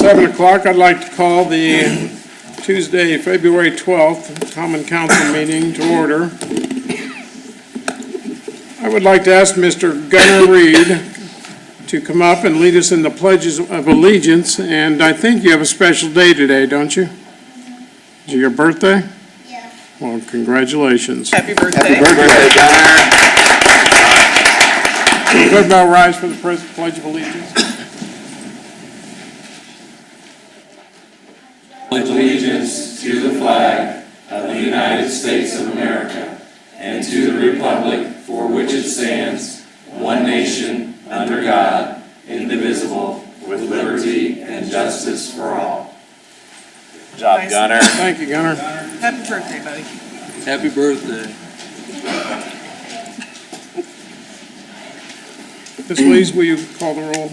7 o'clock, I'd like to call the Tuesday, February 12th Common Council meeting to order. I would like to ask Mr. Gunnar Reed to come up and lead us in the pledges of allegiance, and I think you have a special day today, don't you? Is it your birthday? Yeah. Well, congratulations. Happy birthday. Happy birthday, Gunnar. Could now rise for the Pledge of Allegiance. Pledge allegiance to the flag of the United States of America and to the republic for which it stands, one nation, under God, indivisible, with liberty and justice for all. Good job, Nice. Gunnar. Thank you, Gunnar. Happy birthday, buddy. Happy birthday. Ms. Lees, will you call the roll?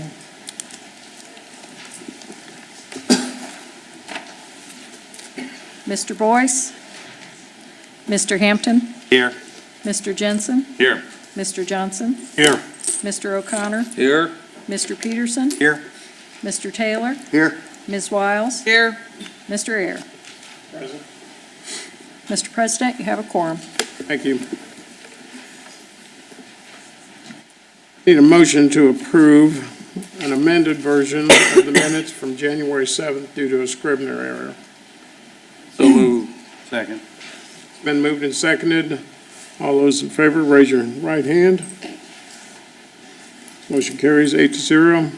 Mr. Boyce? Mr. Hampton? Here. Mr. Jensen? Here. Mr. Johnson? Here. Mr. O'Connor? Here. Mr. Peterson? Here. Mr. Taylor? Here. Ms. Wiles? Here. Mr. Ayer? Present. Mr. President, you have a quorum. Thank you. Need a motion to approve an amended version of the minutes from January 7th due to a Scribner error. So moved. Second. It's been moved and seconded. All those in favor, raise your right hand. Motion carries 8-0.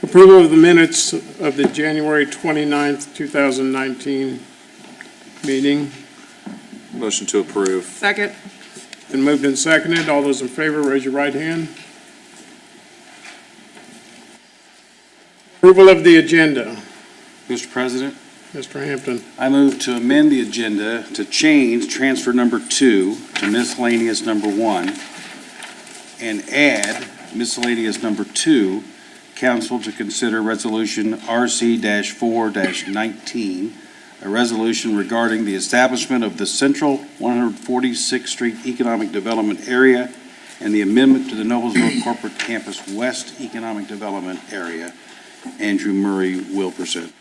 Approval of the minutes of the January 29th, 2019 meeting. Motion to approve. Second. Been moved and seconded. All those in favor, raise your right hand. Approval of the agenda. Mr. President, Mr. Hampton. I move to amend the agenda to change transfer number 2 to miscellaneous number 1 and add miscellaneous number 2, council to consider resolution RC-4-19, a resolution regarding the establishment of the Central 146th Street Economic Development Area and the amendment to the Noblesville Corporate Campus West Economic Development Area. Andrew Murray will present.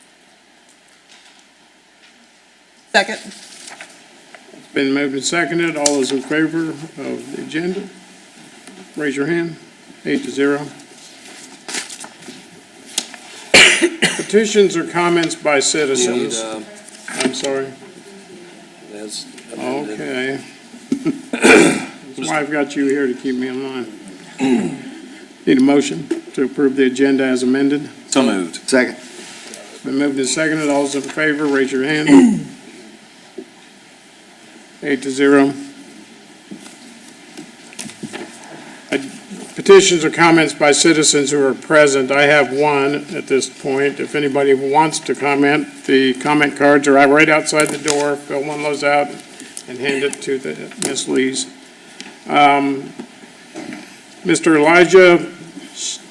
Second. It's been moved and seconded. All those in favor of the agenda, raise your hand. 8-0. Petitions or comments by citizens. I'm sorry. That's Okay. That's why I've got you here to keep me in line. Need a motion to approve the agenda as amended. So moved. Second. It's been moved and seconded. All those in favor, raise your hand. 8-0. Petitions or comments by citizens who are present. I have one at this point. If anybody wants to comment, the comment cards are right outside the door. Fill one of those out and hand it to Ms. Lees. Mr. Elijah,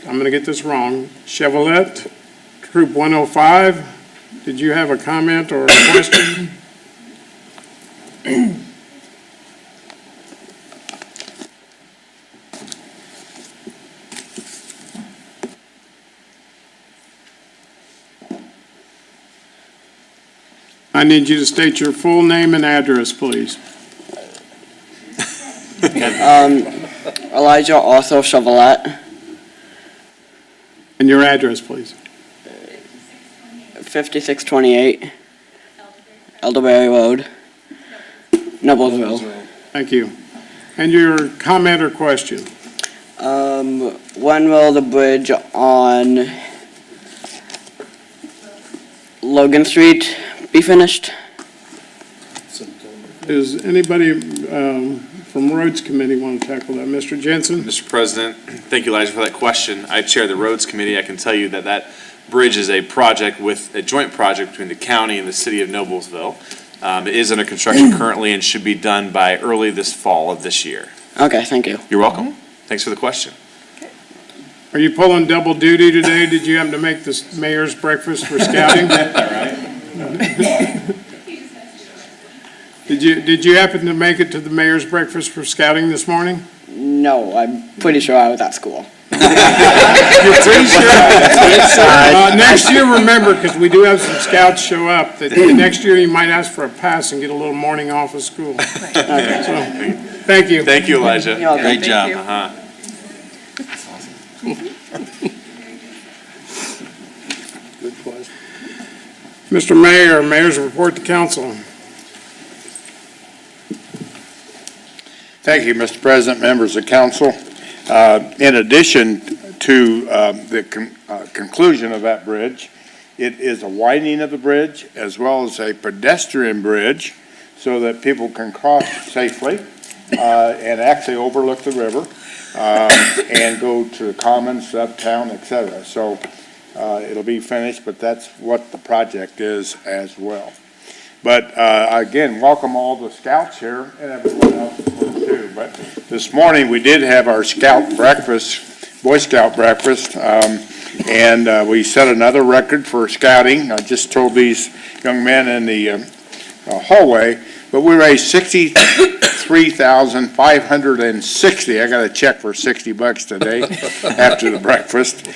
I'm going to get this wrong, Chevrolet, Troop 105. Did you have a comment or a question? I need you to state your full name and address, please. Elijah Arthur Chevrolet, And your address, please. 5628 Elderberry Road, Noblesville. Thank you. And your comment or question? When will the bridge on Logan Street be finished? Does anybody from Roads Committee want to tackle that? Mr. Jensen? Mr. President, thank you, Elijah, for that question. I chair the Roads Committee. I can tell you that that bridge is a project with a joint project between the county and the city of Noblesville. It is under construction currently and should be done by early this fall of this year. Okay, thank you. You're welcome. Thanks for the question. Are you pulling double duty today? Did you happen to make the mayor's breakfast for scouting? Did you happen to make it to the mayor's breakfast for scouting this morning? No, No, I'm pretty sure I was at school. You're pretty sure? Next year, remember, because we do have some scouts show up, that next year you might ask for a pass and get a little morning off of school. So, thank you. Thank you, Elijah. You're welcome. Great job. Uh-huh. Mr. Mayor, mayor's report to council. Thank you, Mr. President, members of council. In addition to the conclusion of that bridge, it is a widening of the bridge as well as a pedestrian bridge so that people can cross safely and actually overlook the river and go to the commons, uptown, et cetera. So it'll be finished, but that's what the project is as well. But again, welcome all the scouts here and everyone else too. But this morning we did have our scout breakfast, Boy Scout breakfast, and we set another record for scouting. I just told these young men in the hallway, but we raised $63,560. I got a check for $60 today after the breakfast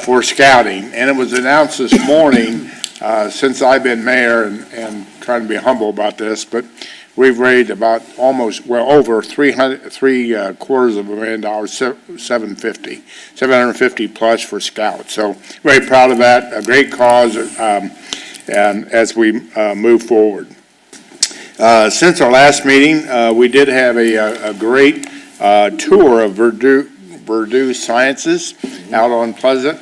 for scouting, and it was announced this morning. Since I've been mayor and trying to be humble about this, but we've raised about over $750,000, 750 plus for scouts. So very proud of that, a great cause, and as we move forward. Since our last meeting, we did have a great tour of Verdue Sciences out on Pleasant.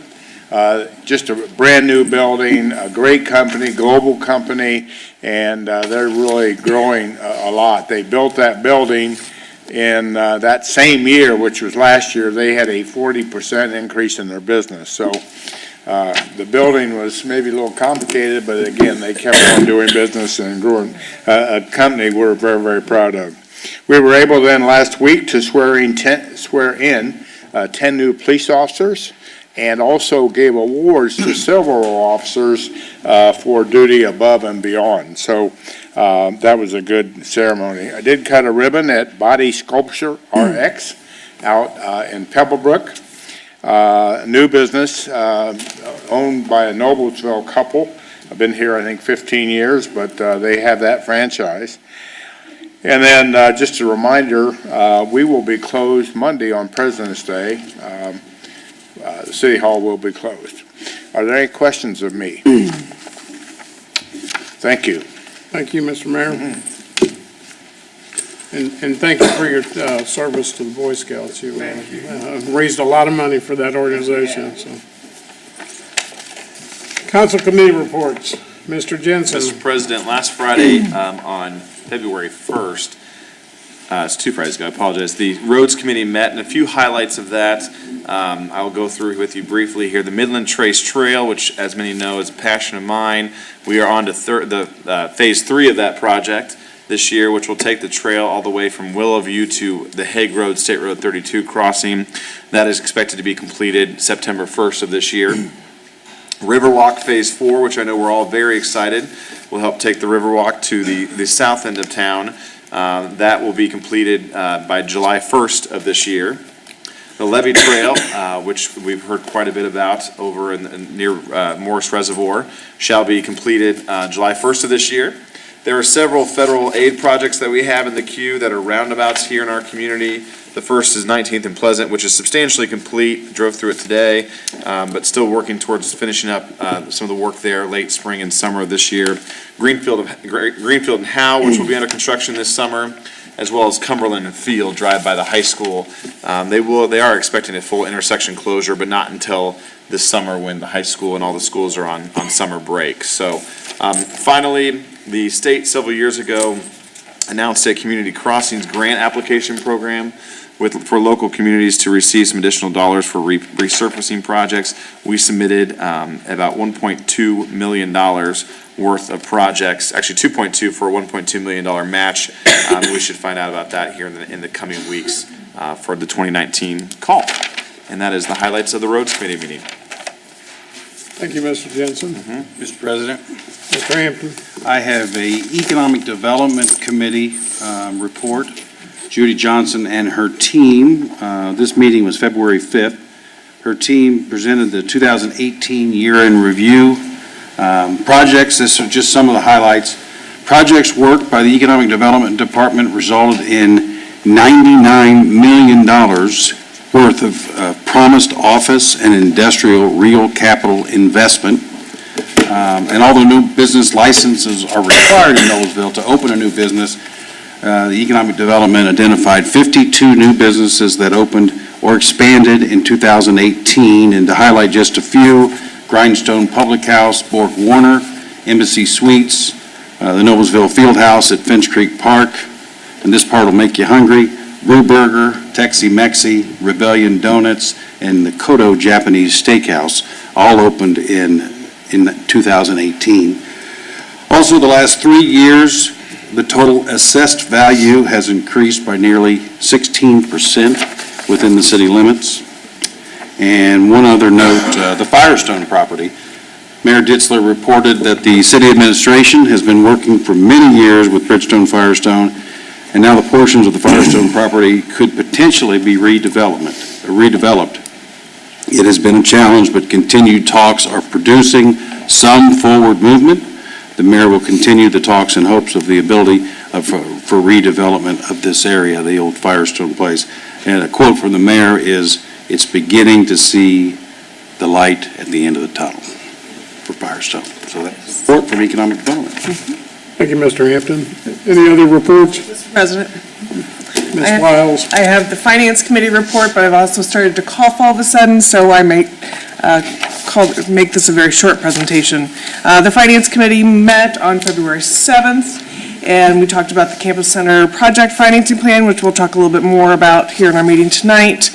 Just a brand new building, a great company, global company, and they're really growing a lot. They built that building in that same year, which was last year. They had a 40% increase in their business. So the building was maybe a little complicated, but again, they kept on doing business and growing. A company we're very, very proud of. We were able then last week to swear in 10 new police officers, and also gave awards to several officers for duty above and beyond. So that was a good ceremony. I did cut a ribbon at Body Sculpture RX out in Pebblebrook. New business owned by a Noblesville couple. I've been here, I think, 15 years, but they have that franchise. And then just a reminder, we will be closed Monday on President's Day. The City Hall will be closed. Are there any questions of me? Thank you. Thank you, Mr. Mayor. And thank you for your service to the Boy Scouts. You raised a lot of money for that organization. So, council committee reports. Mr. Jensen. Mr. President, last Friday, on February 1st, it's 2 Fridays ago, I apologize, the Roads Committee met, and a few highlights of that I will go through with you briefly here. The Midland Trace Trail, which, as many know, is a passion of mine. We are on to phase 3 of that project this year, which will take the trail all the way from Willowview to the Hague Road, State Road 32 crossing. That is expected to be completed September 1st of this year. Riverwalk Phase 4, which I know we're all very excited, will help take the Riverwalk to the south end of town. That will be completed by July 1st of this year. The Levee Trail, which we've heard quite a bit about over near Morris Reservoir, shall be completed July 1st of this year. There are several federal aid projects that we have in the queue that are roundabouts here in our community. The first is 19th and Pleasant, which is substantially complete. Drove through it today, but still working towards finishing up some of the work there late spring and summer of this year. Greenfield and Howe, which will be under construction this summer, as well as Cumberland and Field, drive by the high school. They are expecting a full intersection closure, but not until this summer when the high school and all the schools are on summer break. So finally, the state several years ago announced a community crossings grant application program for local communities to receive some additional dollars for resurfacing projects. We submitted about $1.2 million worth of projects, actually 2.2 for a $1.2 million match. We should find out about that here in the coming weeks for the 2019 call. And that is the highlights of the Roads Committee meeting. Thank you, Mr. Jensen. Mr. President, Mr. Hampton. I have a Economic Development Committee report. Judy Johnson and her team. This meeting was February 5th. Her team presented the 2018 year-end review. Projects, this are just some of the highlights. Projects worked by the Economic Development Department resulted in $99 million worth of promised office and industrial real capital investment. And although no business licenses are required in Noblesville to open a new business, the Economic Development identified 52 new businesses that opened or expanded in 2018. And to highlight just a few, Grindstone Public House, Bork Warner, Embassy Suites, the Noblesville Field House at Finch Creek Park, and this part will make you hungry, Brew Burger, Texi Mexi, Rebellion Donuts, and the Kodo Japanese Steakhouse, all opened in 2018. Also, the last 3 years, the total assessed value has increased by nearly 16% within the city limits. And one other note, the Firestone property. Mayor Ditzler reported that the city administration has been working for many years with Bridgestone Firestone, and now the portions of the Firestone property could potentially be redeveloped. It has been a challenge, but continued talks are producing some forward movement. The mayor will continue the talks in hopes of the ability for redevelopment of this area, the old Firestone place. And a quote from the mayor is, "It's beginning to see the light at the end of the tunnel for Firestone." So that's report from Economic Development. Thank you, Mr. Hampton. Any other reports? Mr. President, Ms. Wiles? I have the Finance Committee report, but I've also started to cough all of a sudden, so I might make this a very short presentation. The Finance Committee met on February 7th, and we talked about the Campus Center project financing plan, which we'll talk a little bit more about here in our meeting tonight.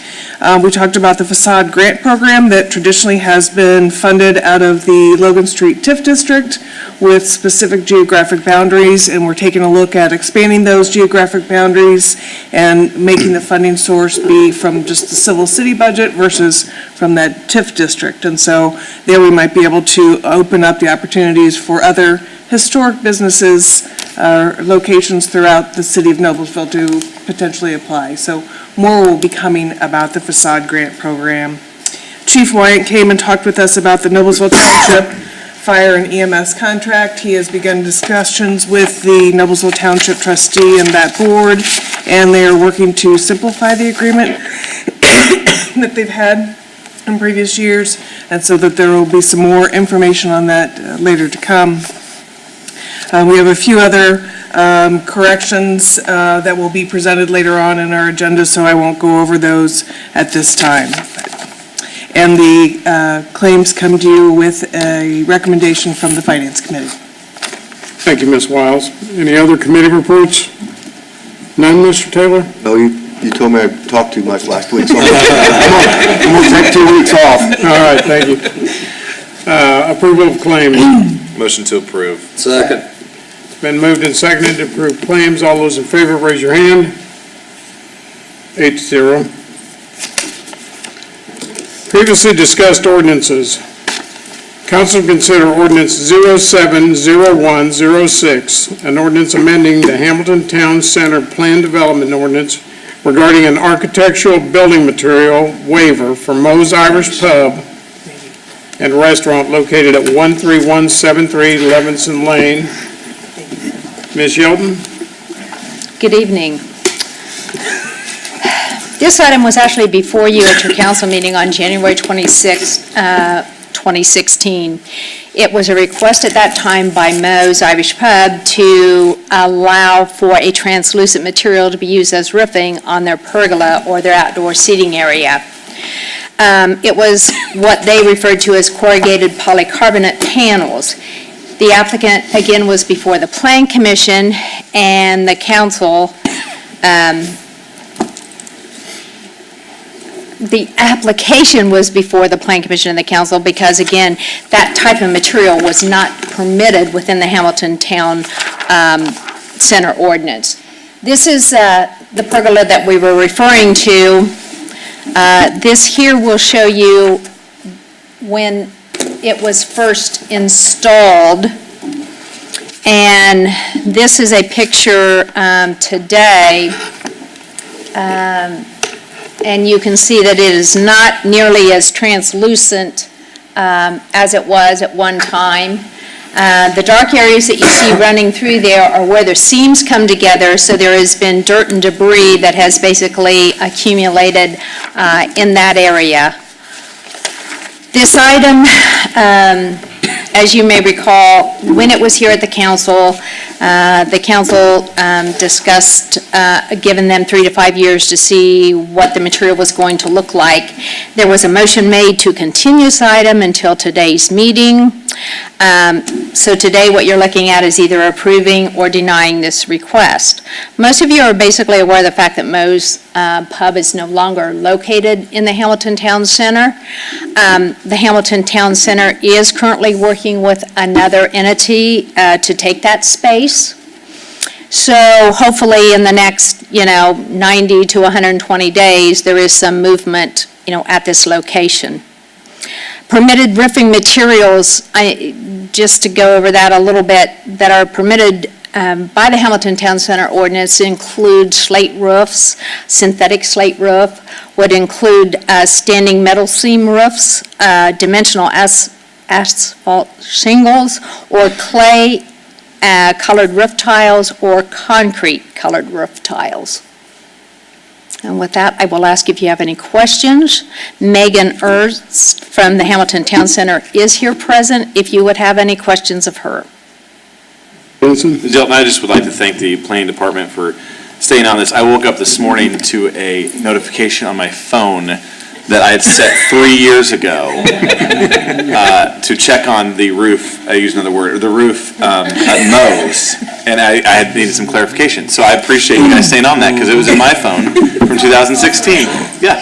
We talked about the facade grant program that traditionally has been funded out of the Logan Street TIF district with specific geographic boundaries, and we're taking a look at expanding those geographic boundaries and making the funding source be from just the civil city budget versus from that TIF district. And so there we might be able to open up the opportunities for other historic businesses, locations throughout the city of Noblesville to potentially apply. So more will be coming about the facade grant program. Chief Wyant came and talked with us about the Noblesville Township Fire and EMS contract. He has begun discussions with the Noblesville Township trustee and that board, and they are working to simplify the agreement that they've had in previous years, and so that there will be some more information on that later to come. We have a few other corrections that will be presented later on in our agenda, so I won't go over those at this time. And the claims come to you with a recommendation from the Finance Committee. Thank you, Ms. Wiles. Any other committee reports? None, Mr. Taylor? No, you told me I talked too much last week, so I'm going to take 2 weeks off. All right, thank you. Approval of claims. Motion to approve. Second. Been moved and seconded to approve claims. All those in favor, raise your hand. 8-0. Previously discussed ordinances. Council consider ordinance 070106, an ordinance amending the Hamilton Town Center Plan Development Ordinance regarding an architectural building material waiver for Moe's Irish Pub and Restaurant located at 13173 Levinson Lane. Ms. Yelton? Good evening. This item was actually before you at your council meeting on January 26, 2016. It was a request at that time by Moe's Irish Pub to allow for a translucent material to be used as roofing on their pergola or their outdoor seating area. It was what they referred to as corrugated polycarbonate panels. The applicant, again, was before the Plan Commission and the council. The application was before the Plan Commission and the council because, again, that type of material was not permitted within the Hamilton Town Center ordinance. This is the pergola that we were referring to. This here will show you when it was first installed. And this is a picture today And you can see that it is not nearly as translucent as it was at one time. The dark areas that you see running through there are where the seams come together, so there has been dirt and debris that has basically accumulated in that area. This item, as you may recall, when it was here at the council discussed giving them 3 to 5 years to see what the material was going to look like. There was a motion made to continue this item until today's meeting. So today, what you're looking at is either approving or denying this request. Most of you are basically aware of the fact that Moe's Pub is no longer located in the Hamilton Town Center. The Hamilton Town Center is currently working with another entity to take that space. So hopefully in the next, 90 to 120 days, there is some movement, at this location. Permitted roofing materials, just to go over that a little bit, that are permitted by the Hamilton Town Center ordinance include slate roofs, synthetic slate roof, would include standing metal seam roofs, dimensional asphalt shingles, or clay colored roof tiles, or concrete colored roof tiles. And with that, I will ask if you have any questions. Megan Ernst from the Hamilton Town Center is here present, if you would have any questions of her. Benson? Dilton, I just would like to thank the planning department for staying on this. I woke up this morning to a notification on my phone that I had set 3 years ago to check on the roof, I use another word, the roof at Moe's, and I had needed some clarification. So I appreciate you guys staying on that, because it was in my phone from 2016. Yeah.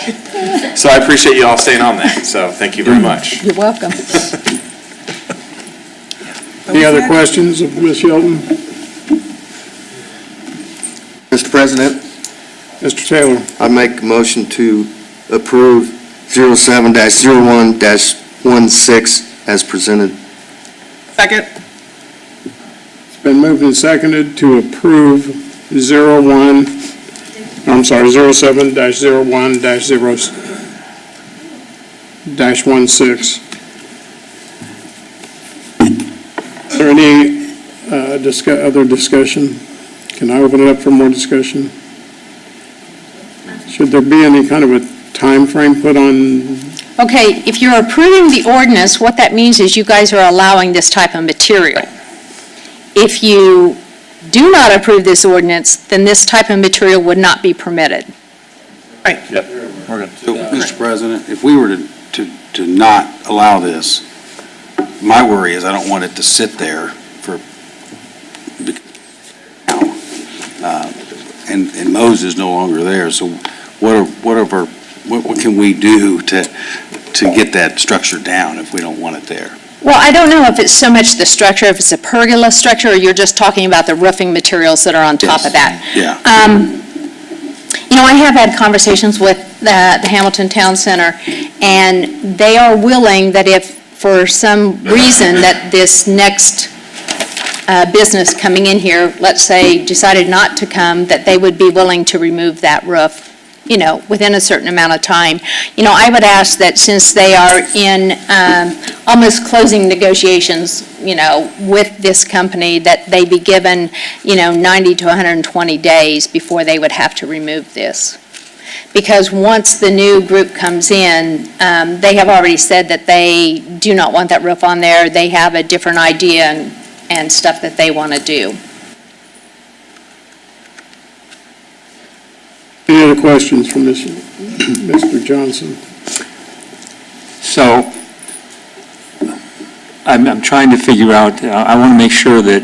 So I appreciate you all staying on that, so thank you very much. You're welcome. Any other questions of Ms. Shelton? Mr. President, Mr. Taylor? I make a motion to approve 07-01-16 as presented. Second. It's been moved and seconded to approve 07-01-16. Is there any other discussion? Can I open it up for more discussion? Should there be any kind of a time frame put on? Okay, if you're approving the ordinance, what that means is you guys are allowing this type of material. If you do not approve this ordinance, then this type of material would not be permitted. Yep, we're good. So, Mr. President, if we were to not allow this, my worry is I don't want it to sit there for, and Moe's is no longer there, so what can we do to get that structure down if we don't want it there? Well, I don't know if it's so much the structure, if it's a pergola structure, or you're just talking about the roofing materials that are on top of that. Yeah. I have had conversations with the Hamilton Town Center, and they are willing that if for some reason that this next business coming in here, let's say, decided not to come, that they would be willing to remove that roof, within a certain amount of time. I would ask that since they are in almost closing negotiations, with this company, that they be given, 90 to 120 days before they would have to remove this. Because once the new group comes in, they have already said that they do not want that roof on there. They have a different idea and stuff that they want to do. Any other questions from Mr. Johnson? So, I'm trying to figure out, I want to make sure that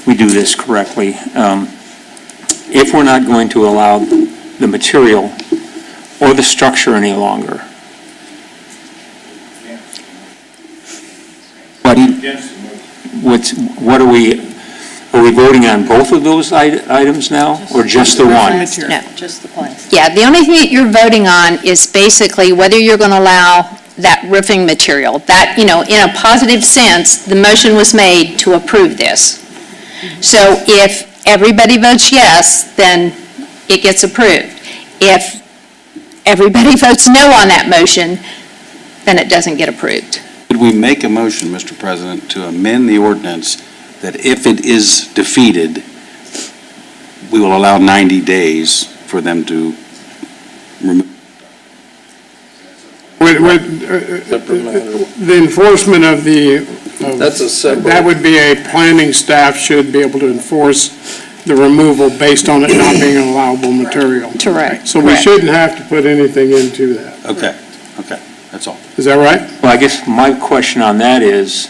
we do this correctly. If we're not going to allow the material or the structure any longer, what are we voting on both of those items now, or just the one? No, just the plan. Yeah, the only thing that you're voting on is basically whether you're going to allow that roofing material. That, in a positive sense, the motion was made to approve this. So if everybody votes yes, then it gets approved. If everybody votes no on that motion, then it doesn't get approved. Could we make a motion, Mr. President, to amend the ordinance that if it is defeated, we will allow 90 days for them to remove? The enforcement of That's a separate. that would be a planning staff should be able to enforce the removal based on it not being an allowable material. Correct. So we shouldn't have to put anything into that. Okay, that's all. Is that right? Well, I guess my question on that is,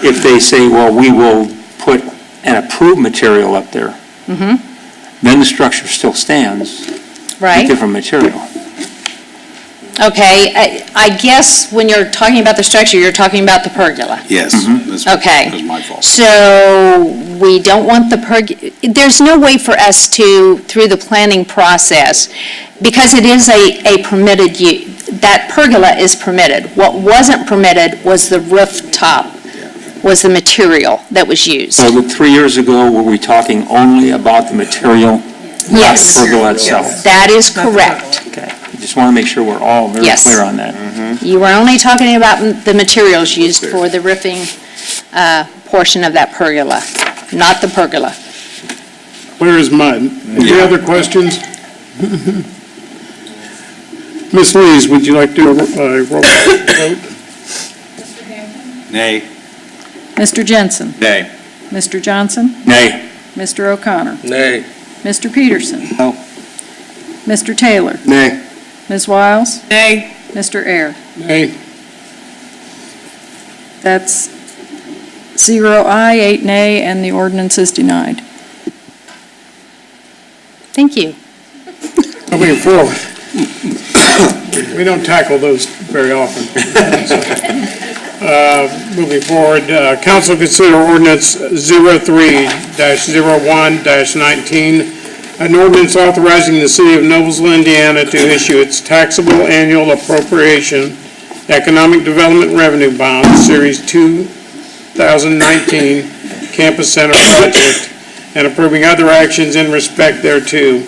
if they say, well, we will put an approved material up there, then the structure still stands, with Right? different material. Okay, I guess when you're talking about the structure, you're talking about the pergola. Yes. Okay. That was my fault. So we don't want the there's no way for us to, through the planning process, because it is a permitted that pergola is permitted. What wasn't permitted was the rooftop, was the material that was used. So 3 years ago, were we talking only about the material? Yes. Not the pergola itself? That is correct. Okay. I just want to make sure we're all very Yes. clear on that. You were only talking about the materials used for the roofing portion of that pergola, not the pergola. Clear as mud. Any other questions? Ms. Lees, would you like to roll call vote? Nay. Mr. Jensen. Nay. Mr. Johnson. Nay. Mr. O'Connor. Nay. Mr. Peterson. No. Mr. Taylor. Nay. Ms. Wiles. Nay. Mr. Air. Nay. That's 0 aye, 8 nay, and the ordinance is denied. Thank you. Moving forward. We don't tackle those very often. Moving forward, council consider ordinance 03-01-19, an ordinance authorizing the city of Noblesville, Indiana to issue its taxable annual appropriation economic development revenue bond, Series 2019 Campus Center project, and approving other actions in respect thereto.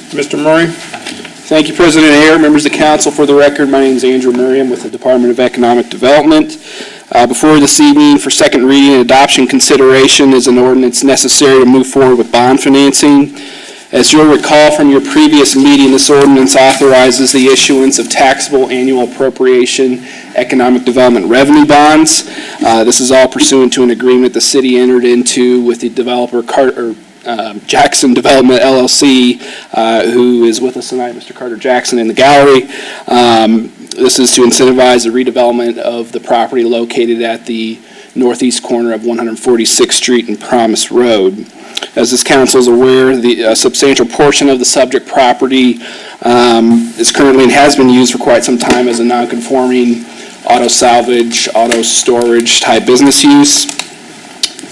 Mr. Murray? Thank you, President Ayer, members of the council. For the record, my name is Andrew Murray. I'm with the Department of Economic Development. Before you this evening for second reading and adoption consideration is an ordinance necessary to move forward with bond financing. As you'll recall from your previous meeting, this ordinance authorizes the issuance of taxable annual appropriation economic development revenue bonds. This is all pursuant to an agreement the city entered into with the developer Jackson Development LLC, who is with us tonight, Mr. Carter Jackson in the gallery. This is to incentivize the redevelopment of the property located at the northeast corner of 146th Street and Promise Road. As this council is aware, the substantial portion of the subject property is currently and has been used for quite some time as a non-conforming auto salvage, auto storage type business use.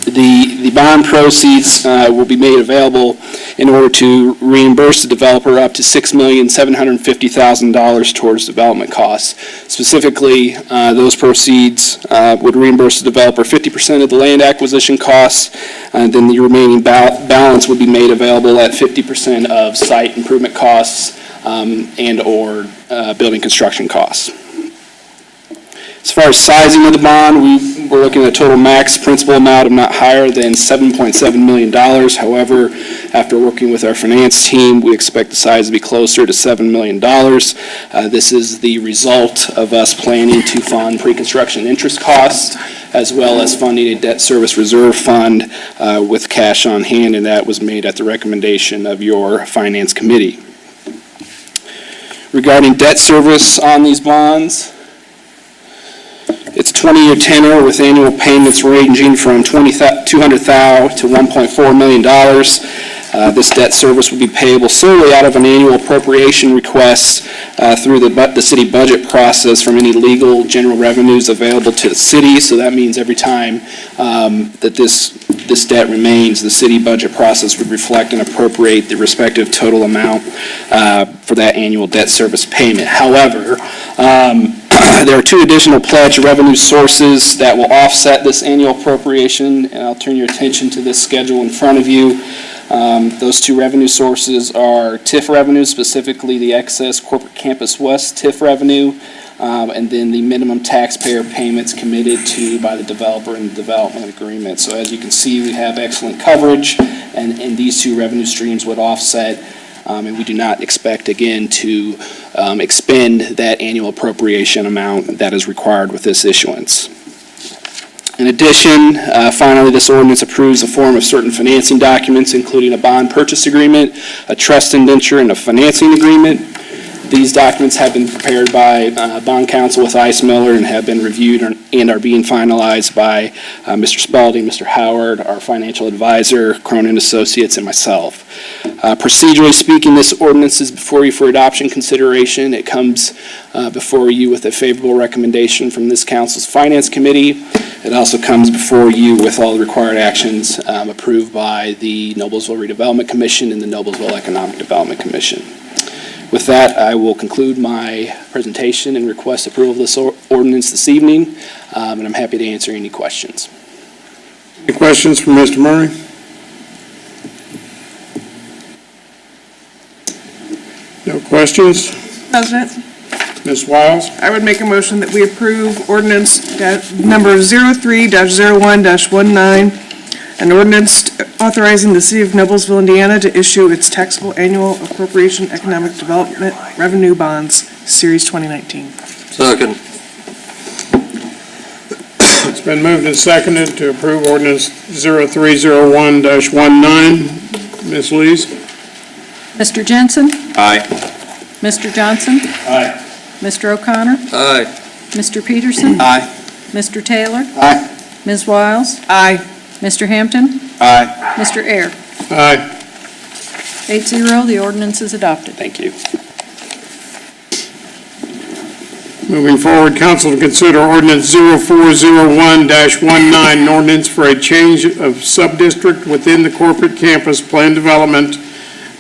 The bond proceeds will be made available in order to reimburse the developer up to $6,750,000 towards development costs. Specifically, those proceeds would reimburse the developer 50% of the land acquisition costs, and then the remaining balance would be made available at 50% of site improvement costs and/or building construction costs. As far as sizing of the bond, we're looking at a total max principal amount of not higher than $7.7 million. However, after working with our finance team, we expect the size to be closer to $7 million. This is the result of us planning to fund pre-construction interest costs, as well as funding a debt service reserve fund with cash on hand, and that was made at the recommendation of your finance committee. Regarding debt service on these bonds, it's a 20-year tenor with annual payments ranging from $200,000 to $1.4 million. This debt service will be payable solely out of an annual appropriation request through the city budget process from any legal general revenues available to the city. So that means every time that this debt remains, the city budget process would reflect and appropriate the respective total amount for that annual debt service payment. However, there are two additional pledge revenue sources that will offset this annual appropriation, and I'll turn your attention to this schedule in front of you. Those two revenue sources are TIF revenue, specifically the excess Corporate Campus West TIF revenue, and then the minimum taxpayer payments committed to by the developer in the development agreement. So as you can see, we have excellent coverage, and these two revenue streams would offset, and we do not expect, again, to expend that annual appropriation amount that is required with this issuance. In addition, finally, this ordinance approves a form of certain financing documents, including a bond purchase agreement, a trust indenture, and a financing agreement. These documents have been prepared by bond counsel with Ice Miller and have been reviewed and are being finalized by Mr. Spalding, Mr. Howard, our financial advisor, Cronin Associates, and myself. Procedurally speaking, this ordinance is before you for adoption consideration. It comes before you with a favorable recommendation from this council's Finance Committee. It also comes before you with all the required actions approved by the Noblesville Redevelopment Commission and the Noblesville Economic Development Commission. With that, I will conclude my presentation and request approval of this ordinance this evening, and I'm happy to answer any questions. Any questions from Mr. Murray? No questions? President, Ms. Wiles? I would make a motion that we approve ordinance number 03-01-19, an ordinance authorizing the City of Noblesville, Indiana to issue its taxable annual appropriation economic development revenue bonds, Series 2019. Second. It's been moved and seconded to approve ordinance 0301-19. Ms. Lees? Mr. Jensen? Aye. Mr. Johnson? Aye. Mr. O'Connor? Aye. Mr. Peterson? Aye. Mr. Taylor? Aye. Ms. Wiles? Aye. Mr. Hampton? Aye. Mr. Air? Aye. 8-0, the ordinance is adopted. Thank you. Moving forward, council to consider ordinance 0401-19, an ordinance for a change of sub-district within the corporate campus plan development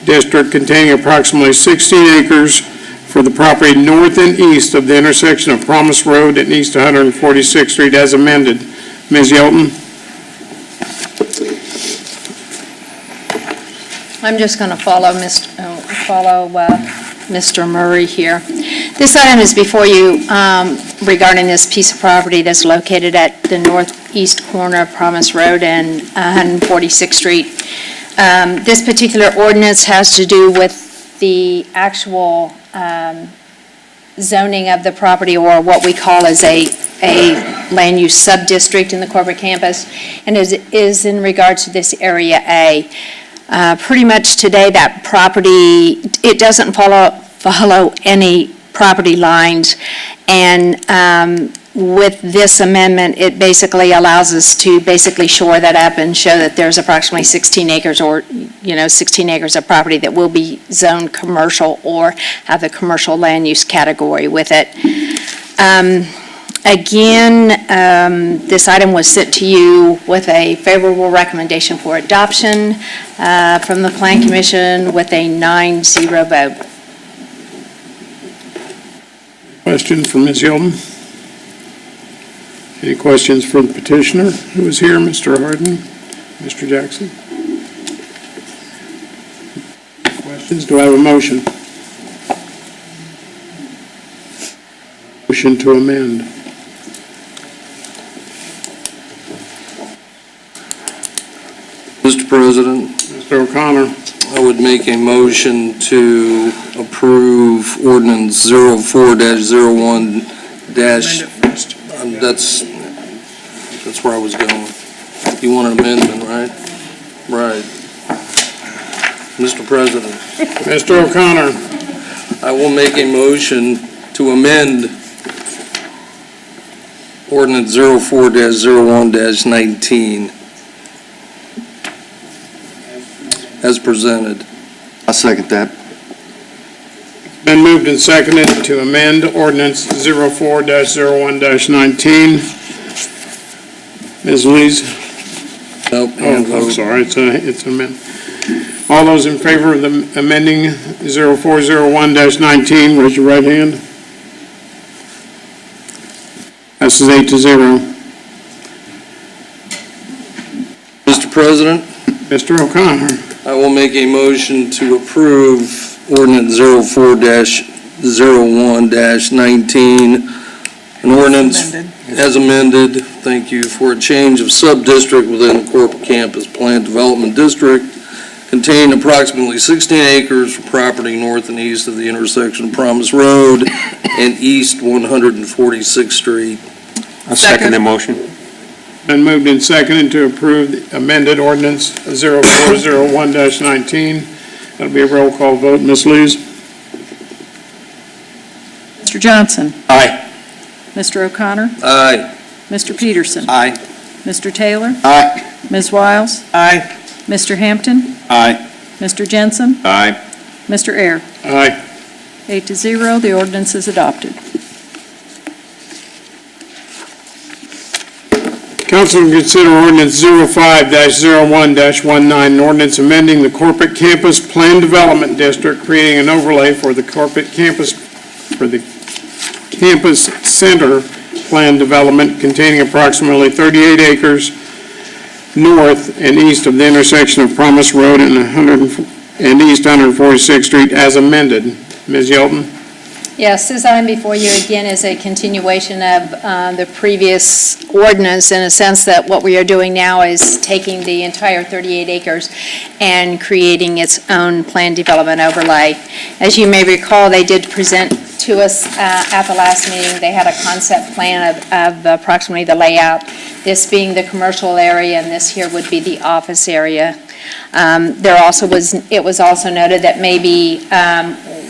district containing approximately 16 acres for the property north and east of the intersection of Promise Road and East 146th Street as amended. Ms. Yelton? I'm just going to follow Mr. Murray here. This item is before you regarding this piece of property that's located at the northeast corner of Promise Road and 146th Street. This particular ordinance has to do with the actual zoning of the property, or what we call as a land use sub-district in the corporate campus, and is in regards to this Area A. Pretty much today, that property, it doesn't follow any property lines, and with this amendment, it basically allows us to basically shore that up and show that there's approximately 16 acres or, 16 acres of property that will be zoned commercial or have the commercial land use category with it. Again, this item was sent to you with a favorable recommendation for adoption from the Plan Commission with a 9-0 vote. Question from Ms. Yelton? Any questions for the petitioner who is here, Mr. Harden, Mr. Jackson? Questions? Do I have a motion? Motion to amend. Mr. President, Mr. O'Connor? I would make a motion to approve ordinance 04-01 that's where I was going. You want an amendment, right? Right. Mr. President, Mr. O'Connor? I will make a motion to amend ordinance 04-01-19 as presented. I second that. Been moved and seconded to amend ordinance 04-01-19. Ms. Lees? Nope. Oh, I'm sorry, it's an amendment. All those in favor of the amending 0401-19, raise your right hand. Passes 8-0. Mr. President, Mr. O'Connor? I will make a motion to approve ordinance 04-01-19, an ordinance Amended. as amended, thank you, for a change of sub-district within the corporate campus plan development district containing approximately 16 acres for property north and east of the intersection of Promise Road and East 146th Street. I'll second the motion. Been moved and seconded to approve the amended ordinance 0401-19. That'll be a roll call vote. Ms. Lees? Mr. Johnson? Aye. Mr. O'Connor? Aye. Mr. Peterson? Aye. Mr. Taylor? Aye. Ms. Wiles? Aye. Mr. Hampton? Aye. Mr. Jensen? Aye. Mr. Ayers? Aye. 8-0, the ordinance is adopted. Council will consider ordinance 05-01-19, an ordinance amending the corporate campus plan development district, creating an overlay for the corporate campus, for the campus center plan development containing approximately 38 acres north and east of the intersection of Promise Road and East 146th Street as amended. Ms. Yelton? Yes, this item before you again is a continuation of the previous ordinance in a sense that what we are doing now is taking the entire 38 acres and creating its own planned development overlay. As you may recall, they did present to us at the last meeting. They had a concept plan of approximately the layout, this being the commercial area and this here would be the office area. It was also noted that maybe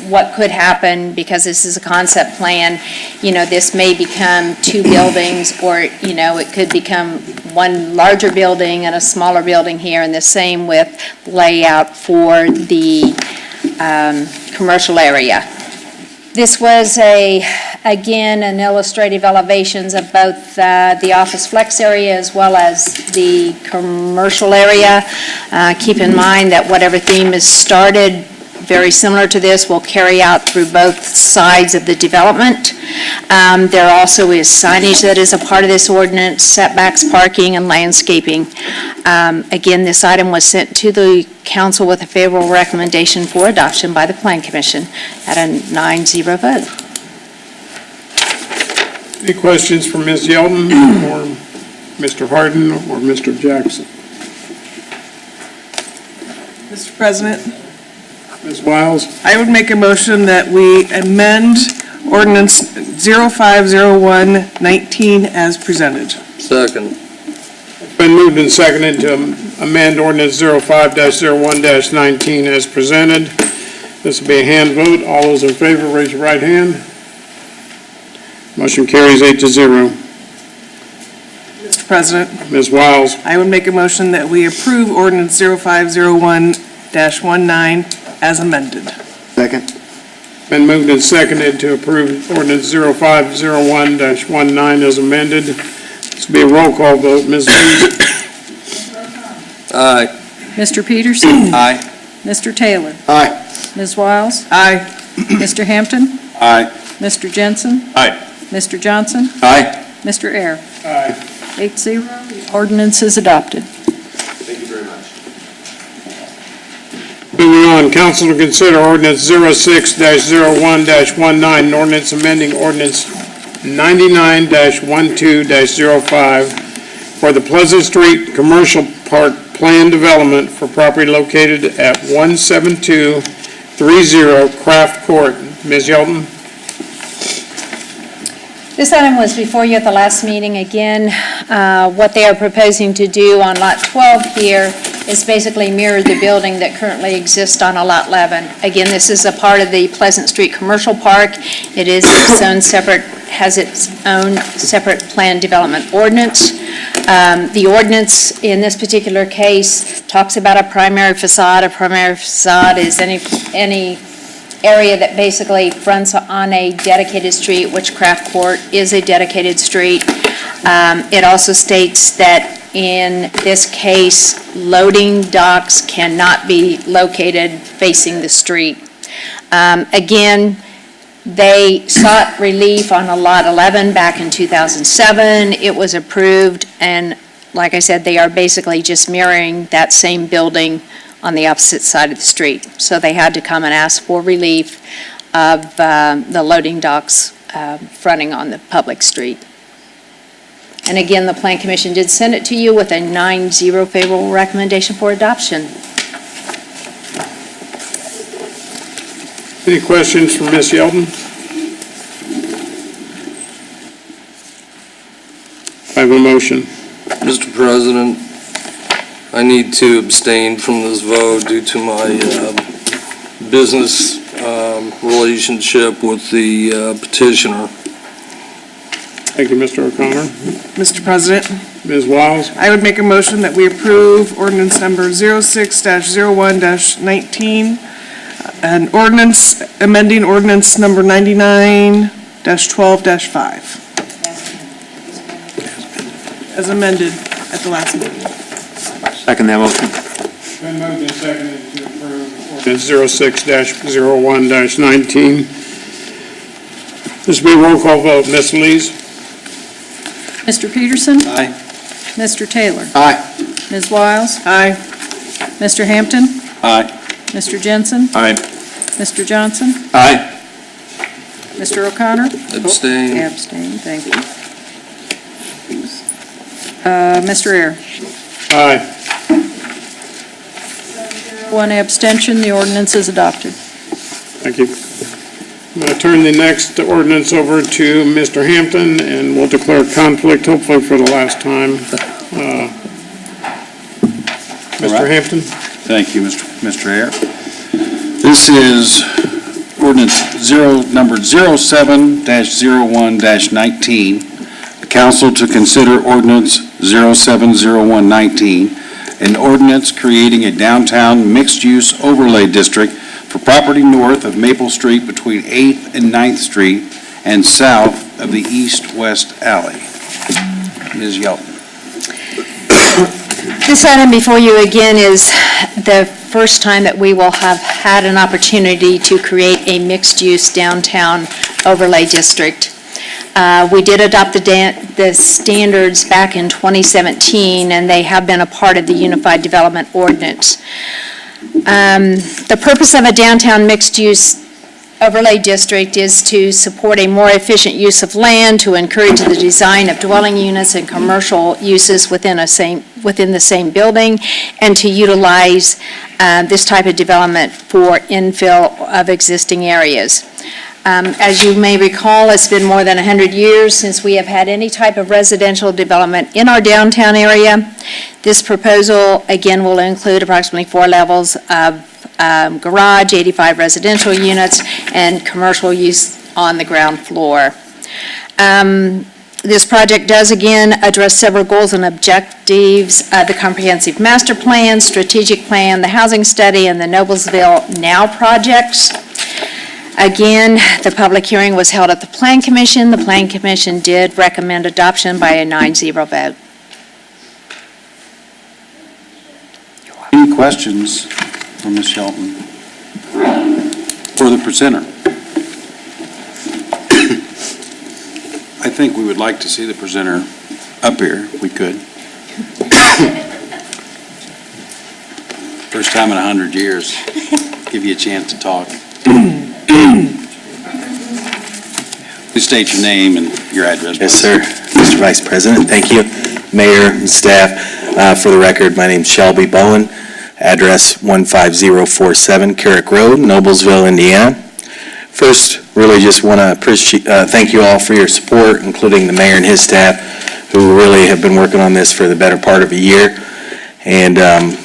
what could happen, because this is a concept plan, this may become two buildings, or, it could become one larger building and a smaller building here, and the same with layout for the commercial area. This was again, an illustrative elevations of both the office flex area as well as the commercial area. Keep in mind that whatever theme is started, very similar to this, will carry out through both sides of the development. There also is signage that is a part of this ordinance, setbacks, parking, and landscaping. Again, this item was sent to the council with a favorable recommendation for adoption by the Plan Commission at a 9-0 vote. Any questions for Ms. Yelton or Mr. Harden or Mr. Jackson? Mr. President, Ms. Wiles? I would make a motion that we amend ordinance 05-01-19 as presented. Second. Been moved and seconded to amend ordinance 05-01-19 as presented. This will be a hand vote. All those in favor, raise your right hand. Motion carries 8-0. Mr. President, Ms. Wiles? I would make a motion that we approve ordinance 05-01-19 as amended. Second. Been moved and seconded to approve ordinance 05-01-19 as amended. This will be a roll call vote. Ms. Lees? Aye. Mr. Peterson? Aye. Mr. Taylor? Aye. Ms. Wiles? Aye. Mr. Hampton? Aye. Mr. Jensen? Aye. Mr. Johnson? Aye. Mr. Ayers? Aye. 8-0, the ordinance is adopted. Thank you very much. Moving on, council to consider ordinance 06-01-19, an ordinance amending ordinance 99-12-05 for the Pleasant Street Commercial Park Plan Development for property located at 17230 Craft Court. Ms. Yelton? This item was before you at the last meeting. Again, what they are proposing to do on Lot 12 here is basically mirror the building that currently exists on a Lot 11. Again, this is a part of the Pleasant Street Commercial Park. It is its own separate, has its own separate plan development ordinance. The ordinance in this particular case talks about a primary facade. A primary facade is any area that basically fronts on a dedicated street, which Craft Court is a dedicated street. It also states that in this case, loading docks cannot be located facing the street. Again, they sought relief on a Lot 11 back in 2007. It was approved, and like I said, they are basically just mirroring that same building on the opposite side of the street. So they had to come and ask for relief of the loading docks fronting on the public street. And again, the Plan Commission did send it to you with a 9-0 favorable recommendation for adoption. Any questions from Ms. Yeldon? I have a motion. Mr. President, I need to abstain from this vote due to my business relationship with the petitioner. Thank you, Mr. O'Connor. Mr. President, Ms. Wiles? I would make a motion that we approve ordinance number 06-01-19, an ordinance amending ordinance number 99-12-5, as amended at the last meeting. Second that motion. Been moved and seconded to approve ordinance 06-01-19. This will be a roll call vote. Ms. Lees? Mr. Peterson? Aye. Mr. Taylor? Aye. Ms. Wiles? Aye. Mr. Hampton? Aye. Mr. Jensen? Aye. Mr. Johnson? Aye. Mr. O'Connor? Abstain. Abstain, thank you. Mr. Air? Aye. One abstention, the ordinance is adopted. Thank you. I'm going to turn the next ordinance over to Mr. Hampton, and we'll declare conflict, hopefully for the last time. Mr. Hampton? Thank you, Mr. Air. This is ordinance number 07-01-19. The council to consider ordinance 07-01-19, an ordinance creating a downtown mixed-use overlay district for property north of Maple Street between 8th and 9th Street and south of the east-west alley. Ms. Yeldon. This item before you again is the first time that we will have had an opportunity to create a mixed-use downtown overlay district. We did adopt the standards back in 2017, and they have been a part of the Unified Development Ordinance. The purpose of a downtown mixed-use overlay district is to support a more efficient use of land, to encourage the design of dwelling units and commercial uses within the same building, and to utilize this type of development for infill of existing areas. As you may recall, it's been more than 100 years since we have had any type of residential development in our downtown area. This proposal, again, will include approximately 4 levels of garage, 85 residential units, and commercial use on the ground floor. This project does, again, address several goals and objectives, the comprehensive master plan, strategic plan, the housing study, and the Noblesville Now projects. Again, the public hearing was held at the Plan Commission. The Plan Commission did recommend adoption by a 9-0 vote. Any questions for Ms. Shelton? For the presenter? I think we would like to see the presenter up here, if we could. First time in 100 years. Give you a chance to talk. Please state your name and your address. Yes, sir. Mr. Vice President, thank you. Mayor and staff, for the record, my name's Shelby Bowen, address 15047 Carrick Road, Noblesville, Indiana. First, really just want to thank you all for your support, including the mayor and his staff, who really have been working on this for the better part of a year. And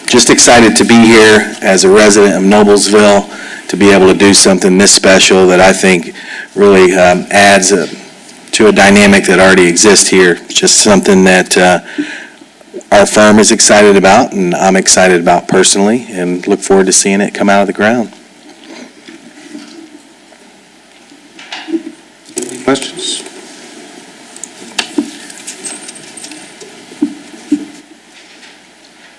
just excited to be here as a resident of Noblesville, to be able to do something this special that I think really adds to a dynamic that already exists here. Just something that our firm is excited about, and I'm excited about personally, and look forward to seeing it come out of the ground. Any questions?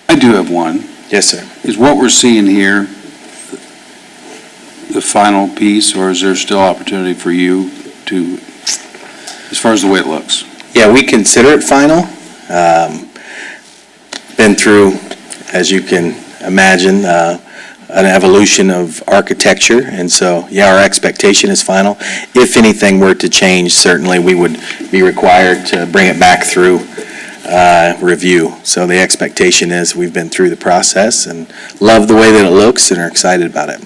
I do have one. Yes, sir. Is what we're seeing here the final piece, or is there still opportunity for you to, as far as the way it looks? Yeah, we consider it final. Been through, as you can imagine, an evolution of architecture. And so, yeah, our expectation is final. If anything were to change, certainly we would be required to bring it back through review. So the expectation is we've been through the process and love the way that it looks and are excited about it.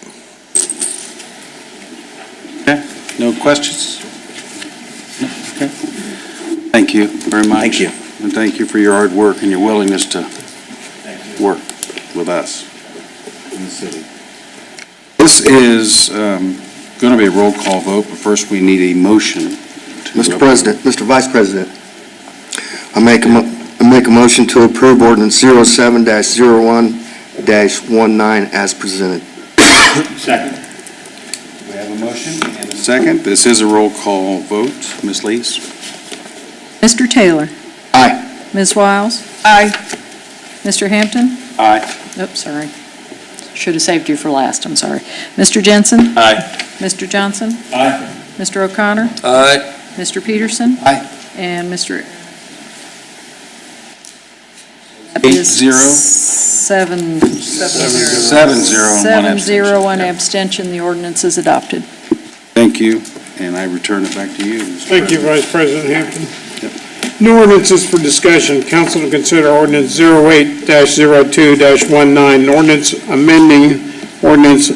No questions? No? Okay. Thank you very much. Thank you. And thank you for your hard work and your willingness to work with us in the city. This is going to be a roll call vote, but first we need a motion. Mr. President, Mr. Vice President, I make a motion to approve ordinance 07-01-19 as presented. Second. We have a motion and a second. This is a roll call vote. Ms. Lees? Mr. Taylor? Aye. Ms. Wiles? Aye. Mr. Hampton? Aye. Oops, sorry. Should have saved you for last, I'm sorry. Mr. Jensen? Aye. Mr. Johnson? Aye. Mr. O'Connor? Aye. Mr. Peterson? Aye. And Mr. 8-0. 7-0. 7-0 and one abstention. 7-0, one abstention. The ordinance is adopted. Thank you, and I return it back to you, Mr. Thank you, President. Vice President Hampton. No ordinances for discussion. Council to consider ordinance 08-02-19, an ordinance amending ordinance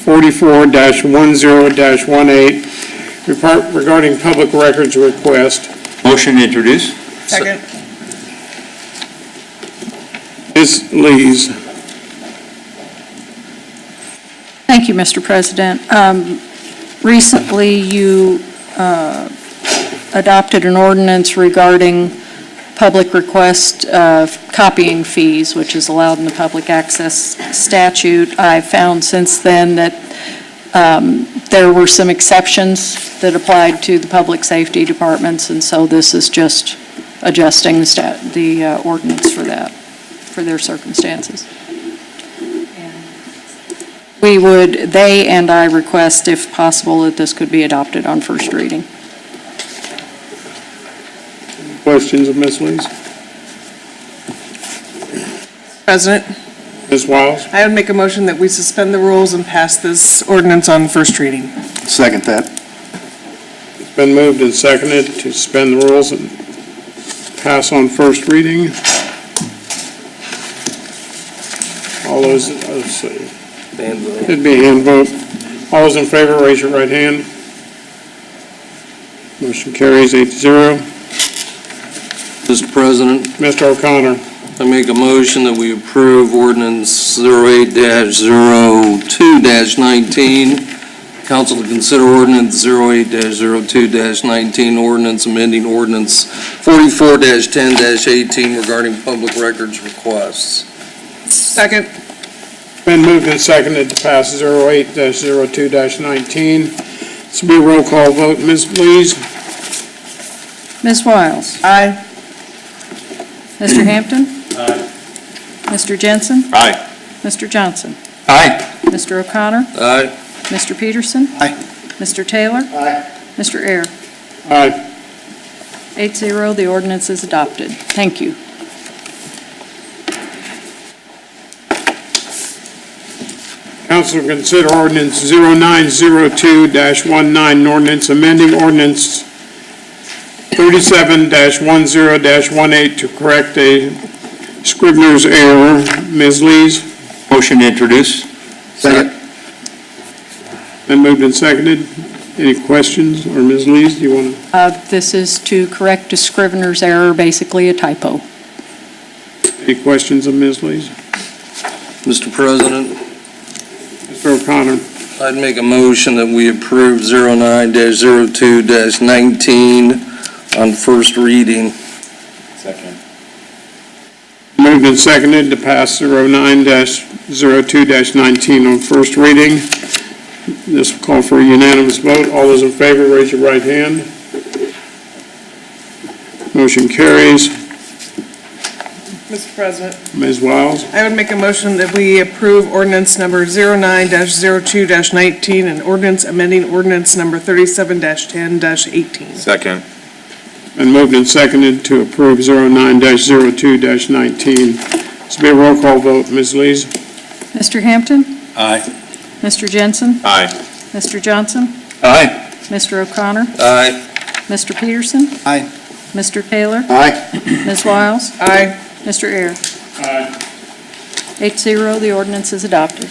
44-10-18 regarding public records request. Motion to introduce? Second. Ms. Lees. Thank you, Mr. President. Recently, you adopted an ordinance regarding public request copying fees, which is allowed in the public access statute. I found since then that there were some exceptions that applied to the public safety departments, and so this is just adjusting the ordinance for that, for their circumstances. They and I request, if possible, that this could be adopted on first reading. Questions of Ms. Lees? President, Ms. Wiles? I would make a motion that we suspend the rules and pass this ordinance on first reading. Second that. It's been moved and seconded to suspend the rules and pass on first reading. All those, let's see. Hand vote. It'd be a hand vote. All those in favor, raise your right hand. Motion carries 8-0. Mr. President, Mr. O'Connor. I make a motion that we approve ordinance 08-02-19. Council to consider ordinance 08-02-19, ordinance amending ordinance 44-10-18 regarding public records requests. Second. Been moved and seconded to pass 08-02-19. This will be a roll call vote. Ms. Lees? Ms. Wiles? Aye. Mr. Hampton? Aye. Mr. Jensen? Aye. Mr. Johnson? Aye. Mr. O'Connor? Aye. Mr. Peterson? Aye. Mr. Taylor? Aye. Mr. Ayers? Aye. 8-0, the ordinance is adopted. Thank you. Council to consider ordinance 09-02-19, an ordinance amending ordinance 37-10-18 to correct a Scrivener's error. Ms. Lees? Motion to introduce? Second. Been moved and seconded. Any questions? Or Ms. Lees, do you want to? This is to correct a Scrivener's error, basically a typo. Any questions of Ms. Lees? Mr. President, Mr. O'Connor. I'd make a motion that we approve 09-02-19 on first reading. Second. Moved and seconded to pass 09-02-19 on first reading. This will call for a unanimous vote. All those in favor, raise your right hand. Motion carries. Mr. President, Ms. Wiles? I would make a motion that we approve ordinance number 09-02-19 and ordinance amending ordinance number 37-10-18. Second. Been moved and seconded to approve 09-02-19 This will be a roll call vote. Ms. Lees? Mr. Hampton? Aye. Mr. Jensen? Aye. Mr. Johnson? Aye. Mr. O'Connor? Aye. Mr. Peterson? Aye. Mr. Taylor? Aye. Ms. Wiles? Aye. Mr. Ayers? Aye. 8-0, the ordinance is adopted.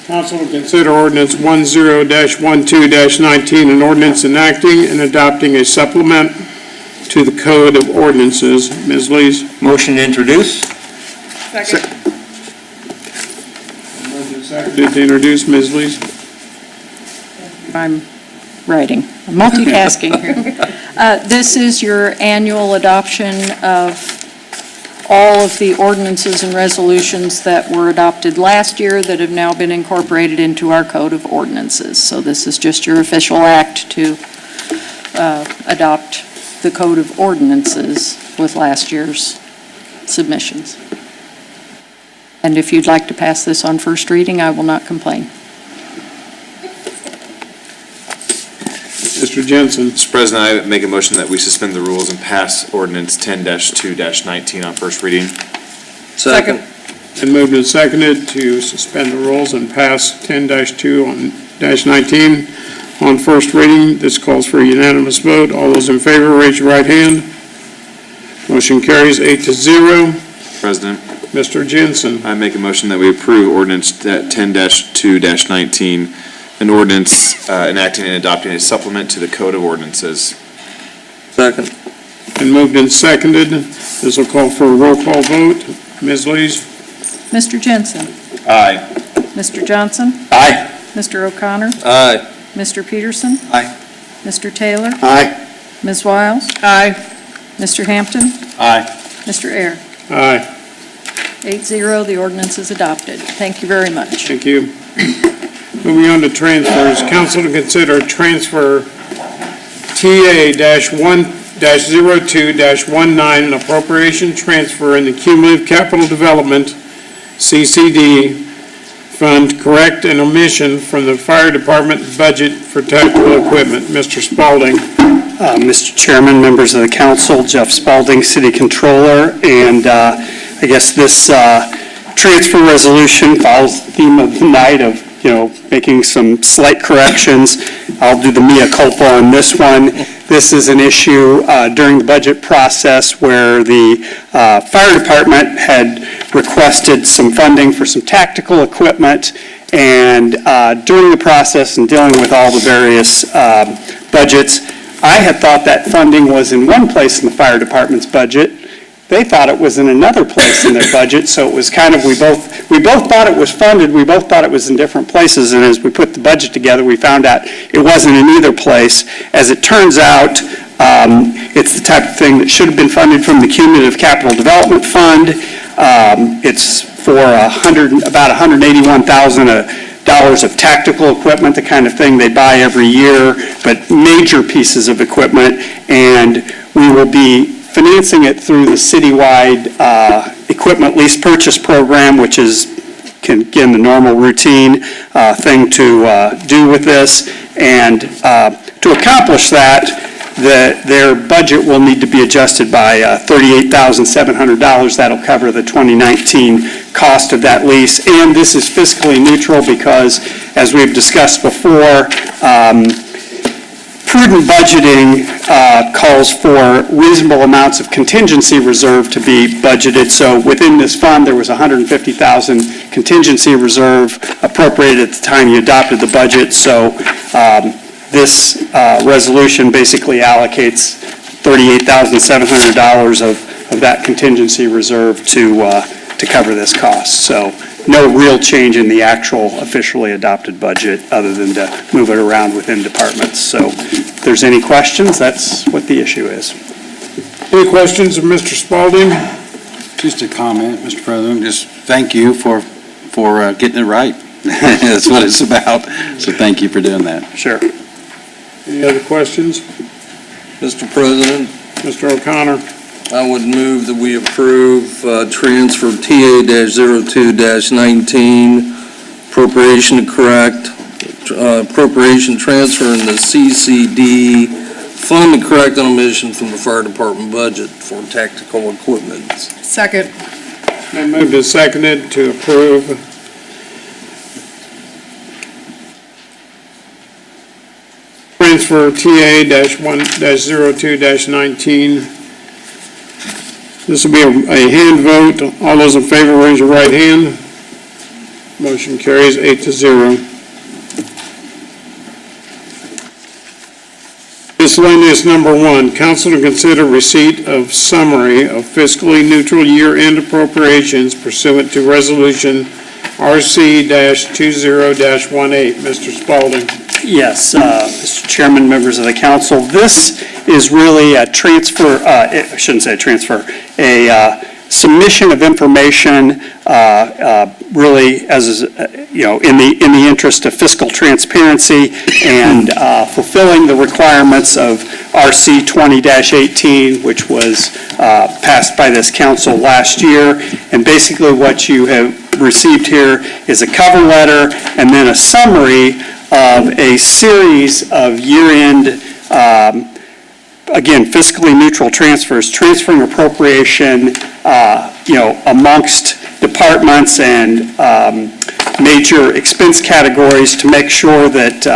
Council will consider ordinance 10-12-19, an ordinance enacting and adopting a supplement to the Code of Ordinances. Ms. Lees? Motion to introduce? Second. Seconded to introduce, Ms. Lees. I'm writing, I'm multitasking here. This is your annual adoption of all of the ordinances and resolutions that were adopted last year that have now been incorporated into our Code of Ordinances. So this is just your official act to adopt the Code of Ordinances with last year's submissions. And if you'd like to pass this on first reading, I will not complain. Mr. Jensen. Mr. President, I make a motion that we suspend the rules and pass ordinance 10-2-19 on first reading. Second. And moved and seconded to suspend the rules and pass 10-2-19 on first reading. This calls for a unanimous vote. All those in favor, raise your right hand. Motion carries 8-0. President, Mr. Jensen. I make a motion that we approve ordinance 10-2-19, an ordinance enacting and adopting a supplement to the Code of Ordinances. Second. And moved and seconded. This will call for a roll call vote. Ms. Lees? Mr. Jensen? Aye. Mr. Johnson? Aye. Mr. O'Connor? Aye. Mr. Peterson? Aye. Mr. Taylor? Aye. Ms. Wiles? Aye. Mr. Hampton? Aye. Mr. Ayers? Aye. 8-0, the ordinance is adopted. Thank you very much. Thank you. Moving on to transfers. Council to consider transfer TA-1-02-19, an appropriation transfer in the cumulative capital development, CCD, fund correct an omission from the fire department budget for tactical equipment. Mr. Spalding. Mr. Chairman, members of the council, Jeff Spalding, City Controller, and I guess this transfer resolution follows the theme of the night of, making some slight corrections. I'll do the mea culpa on this one. This is an issue during the budget process where the fire department had requested some funding for some tactical equipment, and during the process and dealing with all the various budgets, I had thought that funding was in one place in the fire department's budget. They thought it was in another place in their budget, so it was kind of, we both thought it was funded, we both thought it was in different places, and as we put the budget together, we found out it wasn't in either place. As it turns out, it's the type of thing that should have been funded from the Cumulative Capital Development Fund. It's for about $181,000 of tactical equipment, the kind of thing they buy every year, but major pieces of equipment, and we will be financing it through the citywide equipment lease purchase program, which is, again, the normal routine thing to do with this. And to accomplish that, their budget will need to be adjusted by $38,700. That'll cover the 2019 cost of that lease. And this is fiscally neutral because, as we've discussed before, prudent budgeting calls for reasonable amounts of contingency reserve to be budgeted. So within this fund, there was $150,000 contingency reserve appropriated at the time you adopted the budget. So this resolution basically allocates $38,700 of that contingency reserve to cover this cost. So no real change in the actual officially adopted budget other than to move it around within departments. So if there's any questions, that's what the issue is. Any questions of Mr. Spalding? Just a comment, Mr. President, just thank you for getting it right. That's what it's about. So thank you for doing that. Sure. Any other questions? Mr. President, Mr. O'Connor. I would move that we approve transfer TA-02-19, appropriation to correct, appropriation transfer in the CCD, fund to correct an omission from the fire department budget for tactical equipment. Second. Been moved and seconded to approve transfer TA-1-02-19. This will be a hand vote. All those in favor, raise your right hand. Motion carries 8-0. Miscellaneous number 1, council to consider receipt of summary of fiscally neutral year-end appropriations pursuant to resolution RC-20-18. Mr. Spalding. Yes, Mr. Chairman, members of the council, this is really a transfer, I shouldn't say a transfer, a submission of information, really as, in the interest of fiscal transparency and fulfilling the requirements of RC 20-18, which was passed by this council last year. And basically what you have received here is a cover letter and then a summary of a series of year-end, again, fiscally neutral transfers, transferring appropriation, amongst departments and major expense categories to make sure that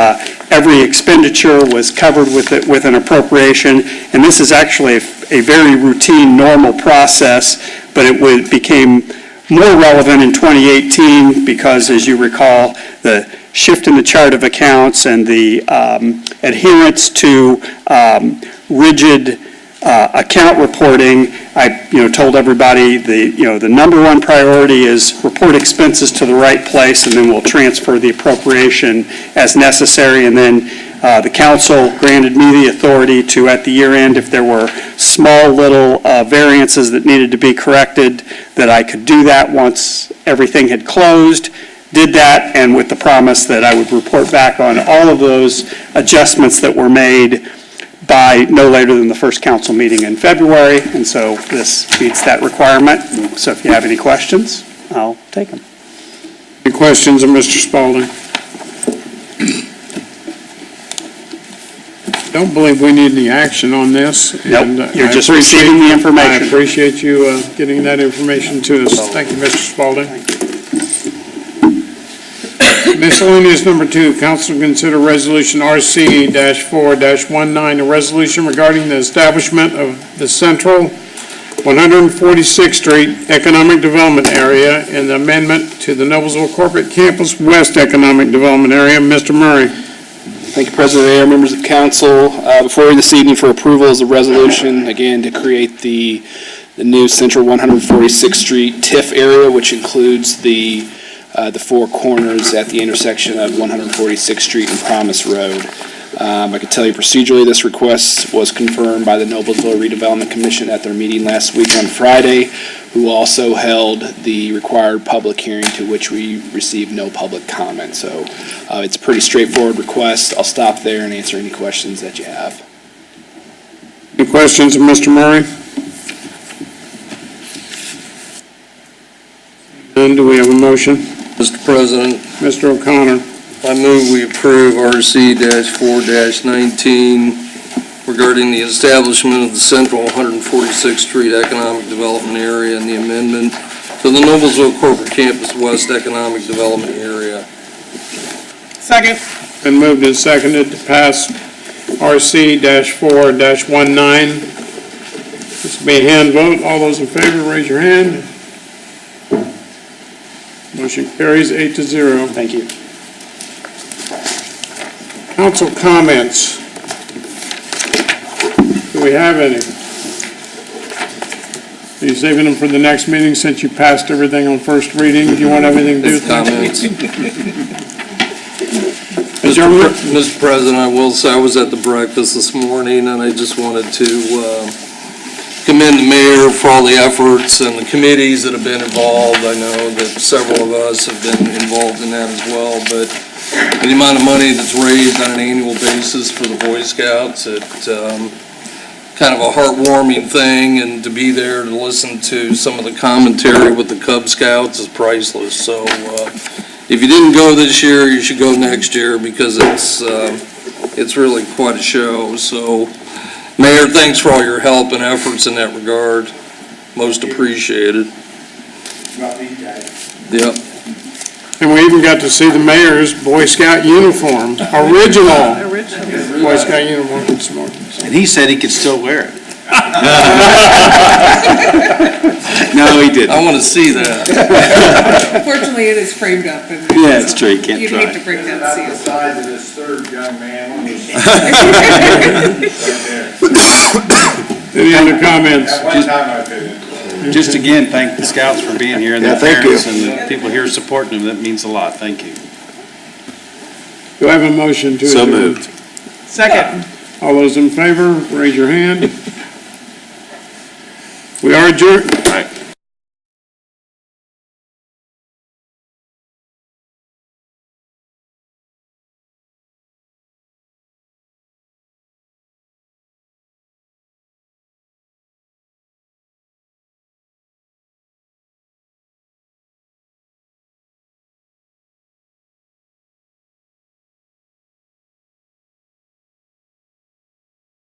every expenditure was covered with an appropriation. And this is actually a very routine, normal process, but it became more relevant in 2018 because, as you recall, the shift in the chart of accounts and the adherence to rigid account reporting. I told everybody the number one priority is report expenses to the right place, and then we'll transfer the appropriation as necessary. And then the council granted me the authority to, at the year end, if there were small little variances that needed to be corrected, that I could do that once everything had closed. Did that, and with the promise that I would report back on all of those adjustments that were made by no later than the first council meeting in February, and so this meets that requirement. So if you have any questions, I'll take them. Any questions of Mr. Spalding? Don't believe we need any action on this. Nope, and, you're just receiving the information. I appreciate you getting that information to us. Thank you, Mr. Spalding. Miscellaneous number 2, council to consider resolution RC-4-19, a resolution regarding the establishment of the Central 146th Street Economic Development Area and the amendment to the Noblesville Corporate Campus West Economic Development Area. Mr. Murray. Thank you, President Ayer, members of the council. Before you this evening for approval is a resolution, again, to create the new Central 146th Street TIF area, which includes the four corners at the intersection of 146th Street and Promise Road. I can tell you procedurally, this request was confirmed by the Noblesville Redevelopment Commission at their meeting last week on Friday, who also held the required public hearing to which we received no public comment. So it's a pretty straightforward request. I'll stop there and answer any questions that you have. Any questions of Mr. Murray? None. Do we have a motion? Mr. President, Mr. O'Connor. I move we approve RC-4-19 regarding the establishment of the Central 146th Street Economic Development Area and the amendment to the Noblesville Corporate Campus West Economic Development Area. Second. Been moved and seconded to pass RC-4-19. This will be a hand vote. All those in favor, raise your hand. Motion carries 8-0. Thank you. Council comments. Do we have any? Are you saving them for the next meeting since you passed everything on first reading? Do you want everything to do with Comments. Mr. President, I will say I was at the breakfast this morning, and I just wanted to commend the mayor for all the efforts and the committees that have been involved. I know that several of us have been involved in that as well, but the amount of money that's raised on an annual basis for the Boy Scouts, it's kind of a heartwarming thing, and to be there to listen to some of the commentary with the Cub Scouts is priceless. So if you didn't go this year, you should go next year because it's really quite a show. So Mayor, thanks for all your help and efforts in that regard. Most appreciated. Yep. And we even got to see the mayor's Boy Scout uniform, original Boy Scout uniform this morning. And he said he could still wear it. No, he didn't. I want to see that. Fortunately, it is framed up and. Yeah, it's true, you can't You'd try. hate to break that seal. size of this third young man. Any other comments? One time I've been in. Just again, thank the scouts for being here and Yeah, the thank you. parents and the people here supporting them. That means a lot. Thank you. Do I have a motion to So adjourn? moved. Second. All those in favor, raise your hand. We are adjourned.